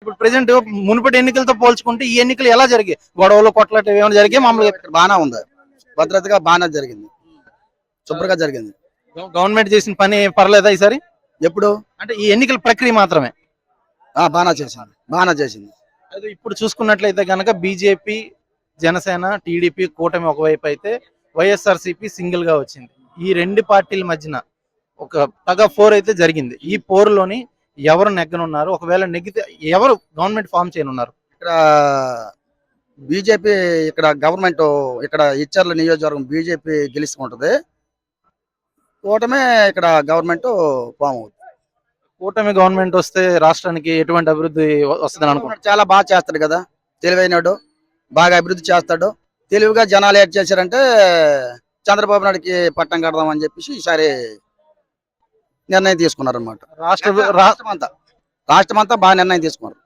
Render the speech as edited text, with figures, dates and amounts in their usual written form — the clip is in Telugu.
ఇప్పుడు ప్రెసెంట్ మునుపటి ఎన్నికలతో పోల్చుకుంటే ఈ ఎన్నికలు ఎలా జరిగాయి? గొడవలు కొట్లాట ఏమైనా జరిగాయి? మామూలుగా ఇక్కడ బాగానే ఉంది, భద్రతగా బాగానే జరిగింది, శుభ్రంగా జరిగింది. గవర్నమెంట్ చేసిన పని పర్లేదా ఈసారి? ఎప్పుడు అంటే ఈ ఎన్నికల ప్రక్రియ మాత్రమే. బాగానే చేసింది, బాగానే చేసింది. అది ఇప్పుడు చూసుకున్నట్లయితే కనుక బీజేపీ, జనసేన, టీడీపీ కూటమి ఒకవైపు అయితే వైఎస్ఆర్సీపీ సింగిల్ గా వచ్చింది. ఈ రెండు పార్టీల మధ్యన ఒక టగ్ ఆఫ్ ఫోర్ అయితే జరిగింది. ఈ పోరులోని ఎవరు నెగ్గనున్నారు? ఒకవేళ నెగ్గితే ఎవరు గవర్నమెంట్ ఫామ్ చేయనున్నారు? ఇక్కడ బీజేపీ, ఇక్కడ గవర్నమెంట్, ఇక్కడ ఇచ్చర్ల నియోజకవర్గం బీజేపీ గెలుచుకుంటది. కూటమే ఇక్కడ గవర్నమెంట్ ఫామ్ అవుతుంది. కూటమి గవర్నమెంట్ వస్తే రాష్ట్రానికి ఎటువంటి అభివృద్ధి వస్తుందని అనుకుంటున్నారు? చాలా బాగా చేస్తాడు కదా, తెలివైనడు, బాగా అభివృద్ధి చేస్తాడు. తెలివిగా జనాలు ఏం చేశారంటే చంద్రబాబు నాయుడుకి పట్టం కడదామని చెప్పేసి ఈసారి నిర్ణయం తీసుకున్నారు అనమాట. రాష్ట్ర రాష్ట్రం అంతా బాగా నిర్ణయం తీసుకున్నారు.